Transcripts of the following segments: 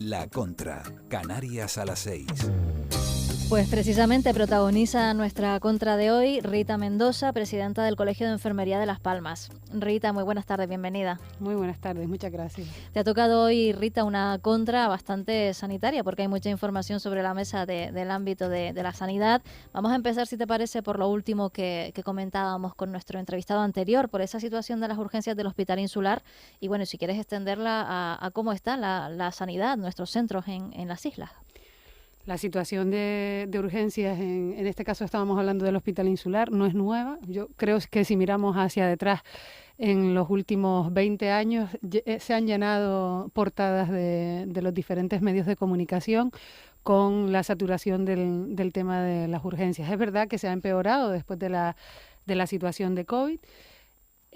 La Contra, Canarias a las 6. Pues precisamente protagoniza nuestra contra de hoy Rita Mendoza, presidenta del Colegio de Enfermería de Las Palmas. Rita, muy buenas tardes, bienvenida. Muy buenas tardes, muchas gracias. Te ha tocado hoy, Rita, una contra bastante sanitaria, porque hay mucha información sobre la mesa del ámbito de la sanidad. Vamos a empezar, si te parece, por lo último que comentábamos con nuestro entrevistado anterior, por esa situación de las urgencias del Hospital Insular. Y bueno, si quieres extenderla a cómo está la sanidad, nuestros centros en las islas. La situación de urgencias, en este caso estábamos hablando del Hospital Insular, no es nueva. Yo creo que si miramos hacia detrás, en los últimos 20 años se han llenado portadas de los diferentes medios de comunicación con la saturación del tema de las urgencias. Es verdad que se ha empeorado después de la situación de COVID.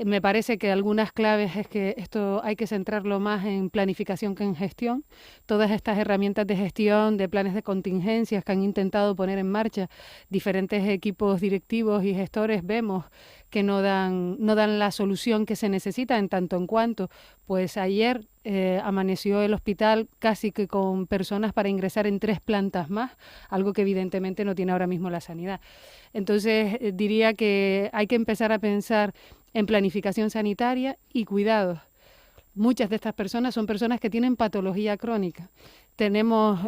Me parece que algunas claves es que esto hay que centrarlo más en planificación que en gestión. Todas estas herramientas de gestión, de planes de contingencias que han intentado poner en marcha diferentes equipos directivos y gestores, vemos que no dan la solución que se necesita en tanto en cuanto, pues ayer amaneció el hospital casi que con personas para ingresar en 3 plantas más, algo que evidentemente no tiene ahora mismo la sanidad. Entonces diría que hay que empezar a pensar en planificación sanitaria y cuidados. Muchas de estas personas son personas que tienen patología crónica. Tenemos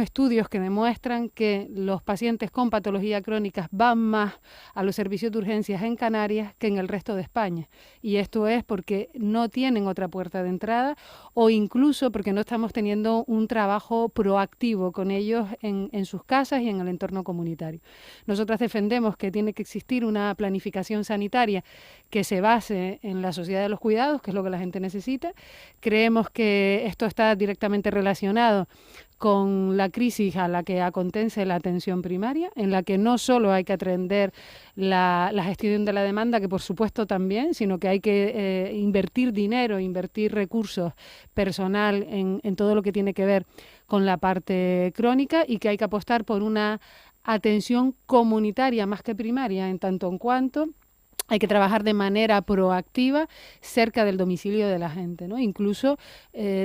estudios que demuestran que los pacientes con patología crónica van más a los servicios de urgencias en Canarias que en el resto de España. Y esto es porque no tienen otra puerta de entrada o incluso porque no estamos teniendo un trabajo proactivo con ellos en sus casas y en el entorno comunitario. Nosotras defendemos que tiene que existir una planificación sanitaria que se base en la sociedad de los cuidados, que es lo que la gente necesita. Creemos que esto está directamente relacionado con la crisis a la que acontece la atención primaria, en la que no solo hay que atender la gestión de la demanda, que por supuesto también, sino que hay que invertir dinero, invertir recursos, personal en todo lo que tiene que ver con la parte crónica y que hay que apostar por una atención comunitaria más que primaria, en tanto en cuanto hay que trabajar de manera proactiva cerca del domicilio de la gente, ¿no? Incluso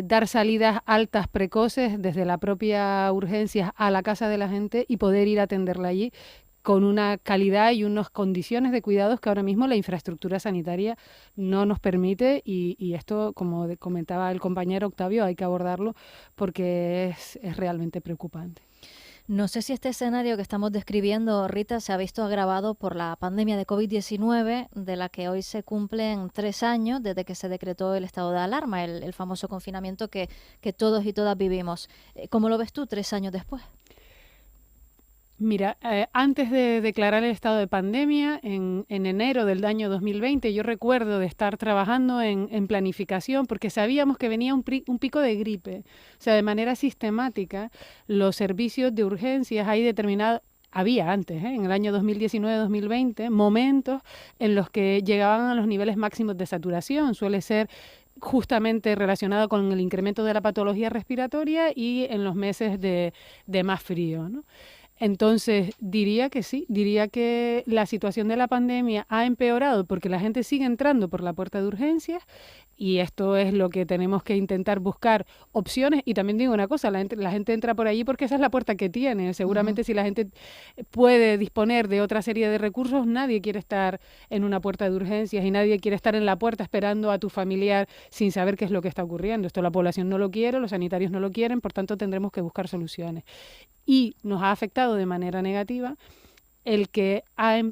dar salidas altas precoces desde la propia urgencia a la casa de la gente y poder ir a atenderla allí con una calidad y unas condiciones de cuidados que ahora mismo la infraestructura sanitaria no nos permite y esto, como comentaba el compañero Octavio, hay que abordarlo porque es realmente preocupante. No sé si este escenario que estamos describiendo, Rita, se ha visto agravado por la pandemia de COVID-19, de la que hoy se cumplen 3 años desde que se decretó el estado de alarma, el famoso confinamiento que todos y todas vivimos. ¿Cómo lo ves tú 3 años después? Mira, antes de declarar el estado de pandemia, en enero del año 2020, yo recuerdo de estar trabajando en planificación porque sabíamos que venía un pico de gripe. O sea, de manera sistemática, los servicios de urgencias hay determinados. Había antes, en el año 2019-2020, momentos en los que llegaban a los niveles máximos de saturación. Suele ser justamente relacionado con el incremento de la patología respiratoria y en los meses de más frío, ¿no? Entonces, diría que sí, diría que la situación de la pandemia ha empeorado porque la gente sigue entrando por la puerta de urgencias y esto es lo que tenemos que intentar buscar opciones. Y también digo una cosa, la gente entra por allí porque esa es la puerta que tiene. Seguramente si la gente puede disponer de otra serie de recursos, nadie quiere estar en una puerta de urgencias y nadie quiere estar en la puerta esperando a tu familiar sin saber qué es lo que está ocurriendo. Esto la población no lo quiere, los sanitarios no lo quieren, por tanto tendremos que buscar soluciones. Y nos ha afectado de manera negativa el que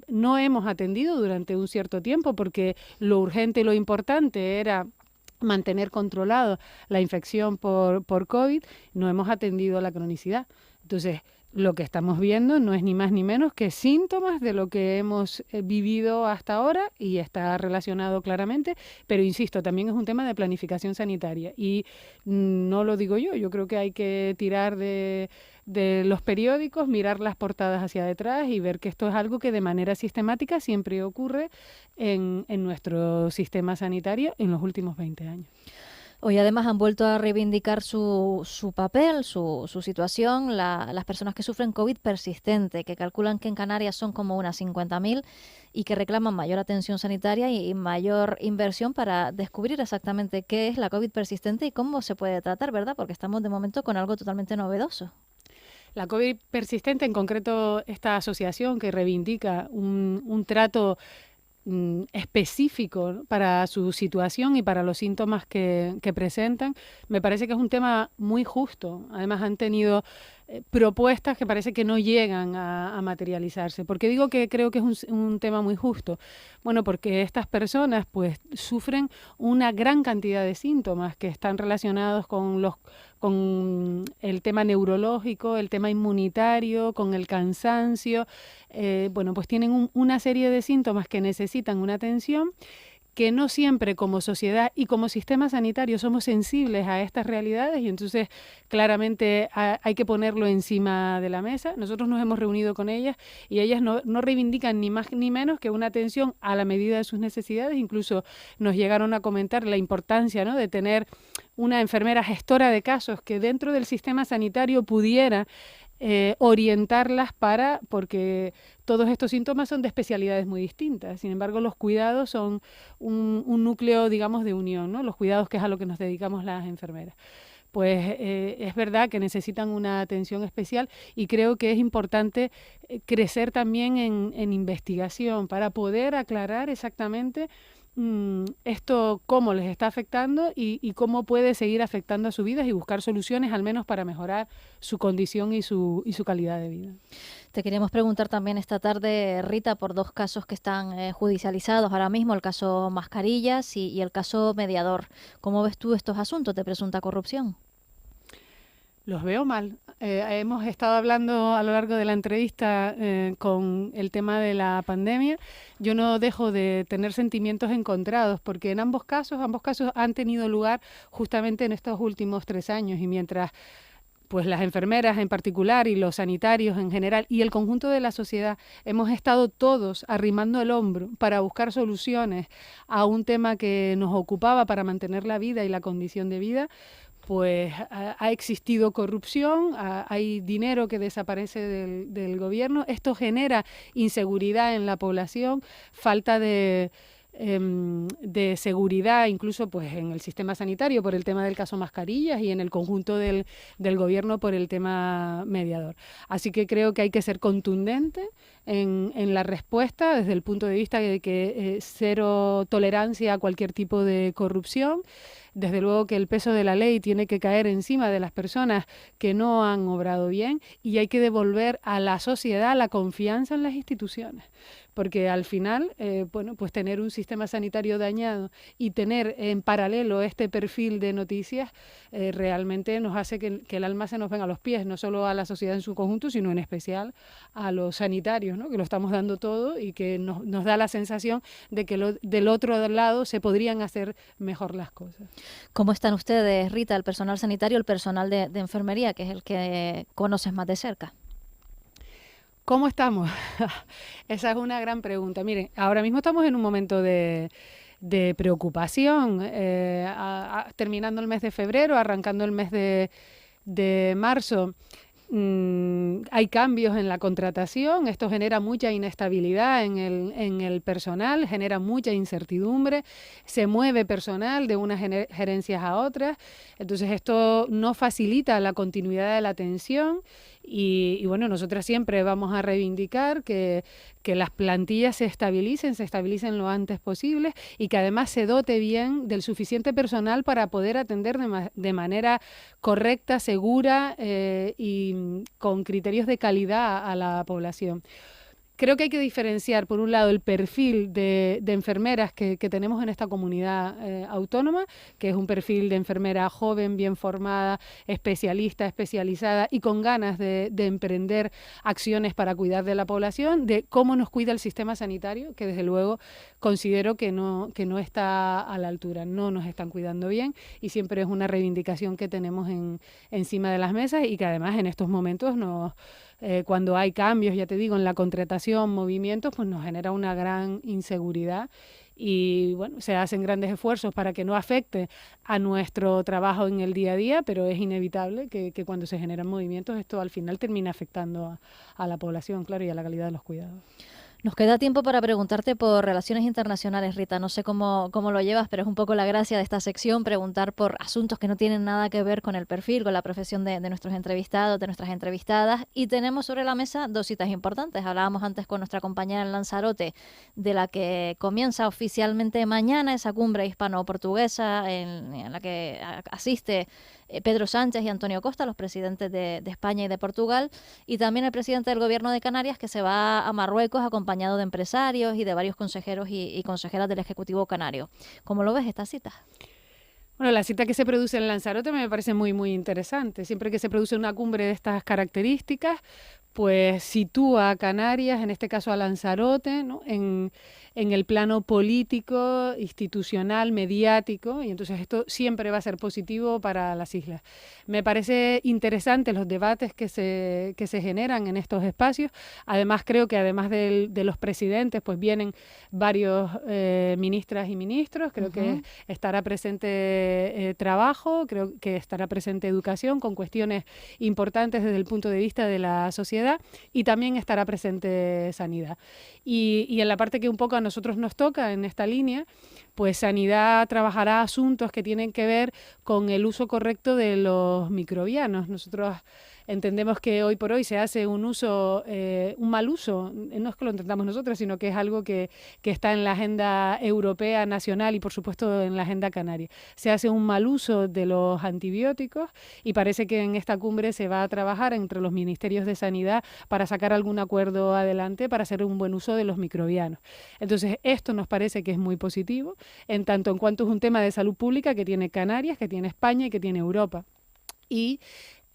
no hemos atendido durante un cierto tiempo porque lo urgente y lo importante era mantener controlado la infección por COVID, no hemos atendido la cronicidad. Entonces, lo que estamos viendo no es ni más ni menos que síntomas de lo que hemos vivido hasta ahora y está relacionado claramente, pero insisto, también es un tema de planificación sanitaria y no lo digo yo creo que hay que tirar de los periódicos, mirar las portadas hacia detrás y ver que esto es algo que de manera sistemática siempre ocurre en nuestro sistema sanitario en los últimos 20 años. Hoy además han vuelto a reivindicar su papel, su situación, las personas que sufren COVID persistente, que calculan que en Canarias son como unas 50.000 y que reclaman mayor atención sanitaria y mayor inversión para descubrir exactamente qué es la COVID persistente y cómo se puede tratar, ¿verdad? Porque estamos de momento con algo totalmente novedoso. La COVID persistente, en concreto esta asociación que reivindica un trato específico, ¿no?, para su situación y para los síntomas que presentan, me parece que es un tema muy justo. Además han tenido propuestas que parece que no llegan a materializarse. ¿Por qué digo que creo que es un tema muy justo? Bueno, porque estas personas pues sufren una gran cantidad de síntomas que están relacionados con el tema neurológico, el tema inmunitario, con el cansancio. Bueno, pues tienen una serie de síntomas que necesitan una atención, que no siempre como sociedad y como sistema sanitario somos sensibles a estas realidades, y entonces claramente hay que ponerlo encima de la mesa. Nosotros nos hemos reunido con ellas y ellas no reivindican ni más ni menos que una atención a la medida de sus necesidades. Incluso nos llegaron a comentar la importancia, ¿no?, de tener una enfermera gestora de casos que dentro del sistema sanitario pudiera orientarlas porque todos estos síntomas son de especialidades muy distintas. Sin embargo, los cuidados son un núcleo, digamos, de unión, ¿no? Los cuidados, que es a lo que nos dedicamos las enfermeras. Pues es verdad que necesitan una atención especial, y creo que es importante crecer también en investigación para poder aclarar exactamente esto cómo les está afectando y cómo puede seguir afectando a sus vidas, y buscar soluciones al menos para mejorar su condición y su calidad de vida. Te queríamos preguntar también esta tarde, Rita, por dos casos que están judicializados ahora mismo, el caso Mascarillas y el caso Mediador. ¿Cómo ves tú estos asuntos de presunta corrupción? Los veo mal. Hemos estado hablando a lo largo de la entrevista con el tema de la pandemia. Yo no dejo de tener sentimientos encontrados, porque en ambos casos han tenido lugar justamente en estos últimos 3 años, y mientras pues las enfermeras en particular y los sanitarios en general y el conjunto de la sociedad hemos estado todos arrimando el hombro para buscar soluciones a un tema que nos ocupaba para mantener la vida y la condición de vida, pues ha existido corrupción, hay dinero que desaparece del gobierno. Esto genera inseguridad en la población, falta de seguridad incluso pues en el sistema sanitario por el tema del caso Mascarillas, y en el conjunto del gobierno por el tema Mediador. Así que creo que hay que ser contundente en la respuesta desde el punto de vista de que cero tolerancia a cualquier tipo de corrupción. Desde luego que el peso de la ley tiene que caer encima de las personas que no han obrado bien, y hay que devolver a la sociedad la confianza en las instituciones, porque al final, bueno, pues tener un sistema sanitario dañado y tener en paralelo este perfil de noticias realmente nos hace que el alma se nos venga a los pies, no solo a la sociedad en su conjunto, sino en especial a los sanitarios, ¿no?, que lo estamos dando todo y que nos da la sensación de que del otro lado se podrían hacer mejor las cosas. ¿Cómo están ustedes, Rita, el personal sanitario, el personal de enfermería, que es el que conoces más de cerca? ¿Cómo estamos? Esa es una gran pregunta. Miren, ahora mismo estamos en un momento de preocupación, terminando el mes de febrero, arrancando el mes de marzo. Hay cambios en la contratación, esto genera mucha inestabilidad en el personal, genera mucha incertidumbre, se mueve personal de unas gerencias a otras, entonces esto no facilita la continuidad de la atención. Y bueno, nosotras siempre vamos a reivindicar que las plantillas se estabilicen lo antes posible, y que además se dote bien del suficiente personal para poder atender de manera correcta, segura y con criterios de calidad a la población. Creo que hay que diferenciar, por un lado, el perfil de enfermeras que tenemos en esta comunidad autónoma, que es un perfil de enfermera joven, bien formada, especialista, especializada y con ganas de emprender acciones para cuidar de la población, de cómo nos cuida el sistema sanitario, que desde luego considero que no está a la altura, no nos están cuidando bien, y siempre es una reivindicación que tenemos encima de las mesas, y que además en estos momentos cuando hay cambios, ya te digo, en la contratación, movimientos, pues nos genera una gran inseguridad, y bueno, se hacen grandes esfuerzos para que no afecte a nuestro trabajo en el día a día, pero es inevitable que cuando se generan movimientos esto al final termina afectando a la población, claro, y a la calidad de los cuidados. Nos queda tiempo para preguntarte por relaciones internacionales, Rita. No sé cómo lo llevas, pero es un poco la gracia de esta sección, preguntar por asuntos que no tienen nada que ver con el perfil, con la profesión de nuestros entrevistados, de nuestras entrevistadas. Y tenemos sobre la mesa 2 citas importantes. Hablábamos antes con nuestra compañera en Lanzarote de la que comienza oficialmente mañana, esa cumbre hispano-portuguesa en la que asiste Pedro Sánchez y Antonio Costa, los presidentes de España y de Portugal, y también el presidente del Gobierno de Canarias, que se va a Marruecos acompañado de empresarios y de varios consejeros y consejeras del Ejecutivo canario. ¿Cómo lo ves esta cita? Bueno, la cita que se produce en Lanzarote me parece muy, muy interesante. Siempre que se produce una cumbre de estas características, pues sitúa a Canarias, en este caso a Lanzarote, ¿no?, en el plano político, institucional, mediático, y entonces esto siempre va a ser positivo para las islas. Me parece interesante los debates que se generan en estos espacios. Además, creo que además de los presidentes, pues vienen varios ministras y ministros. Creo que estará presente trabajo, creo que estará presente educación con cuestiones importantes desde el punto de vista de la sociedad, y también estará presente sanidad. Y en la parte que un poco a nosotros nos toca en esta línea, pues Sanidad trabajará asuntos que tienen que ver con el uso correcto de los microbianos. Nosotros entendemos que hoy por hoy se hace un mal uso, no es que lo entendamos nosotros, sino que es algo que está en la agenda europea, nacional y por supuesto en la agenda canaria. Se hace un mal uso de los antibióticos y parece que en esta cumbre se va a trabajar entre los ministerios de Sanidad para sacar algún acuerdo adelante para hacer un buen uso de los microbianos. Entonces, esto nos parece que es muy positivo, en tanto en cuanto es un tema de salud pública que tiene Canarias, que tiene España y que tiene Europa. Y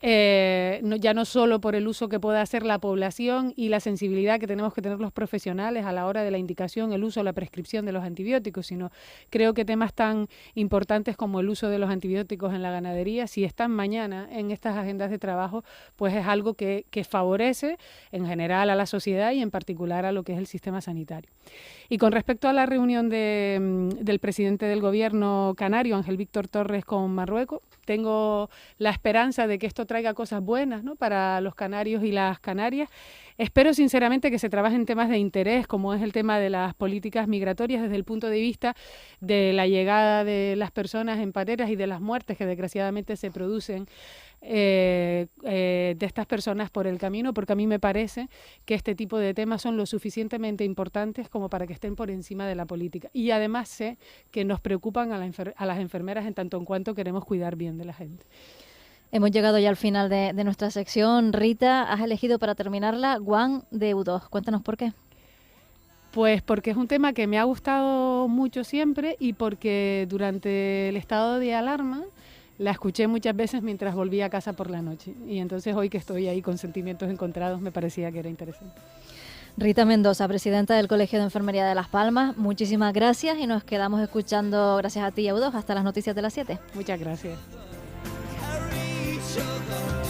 ya no solo por el uso que pueda hacer la población y la sensibilidad que tenemos que tener los profesionales a la hora de la indicación, el uso, la prescripción de los antibióticos, sino creo que temas tan importantes como el uso de los antibióticos en la ganadería, si están mañana en estas agendas de trabajo, pues es algo que favorece en general a la sociedad y en particular a lo que es el sistema sanitario. Y con respecto a la reunión del presidente del gobierno canario, Ángel Víctor Torres, con Marruecos, tengo la esperanza de que esto traiga cosas buenas, ¿no?, para los canarios y las canarias. Espero sinceramente que se trabaje en temas de interés, como es el tema de las políticas migratorias desde el punto de vista de la llegada de las personas en pateras y de las muertes que desgraciadamente se producen de estas personas por el camino, porque a mí me parece que este tipo de temas son lo suficientemente importantes como para que estén por encima de la política. Y además sé que nos preocupan a las enfermeras en tanto en cuanto queremos cuidar bien de la gente. Hemos llegado ya al final de nuestra sección. Rita, has elegido para terminarla Guam de U2. Cuéntanos por qué. Pues porque es un tema que me ha gustado mucho siempre y porque durante el estado de alarma la escuché muchas veces mientras volvía a casa por la noche. Y entonces hoy que estoy ahí con sentimientos encontrados me parecía que era interesante. Rita Mendoza, presidenta del Colegio de Enfermería de Las Palmas, muchísimas gracias y nos quedamos escuchando, gracias a ti, U2, hasta las noticias de las 7. Muchas gracias. Sugar.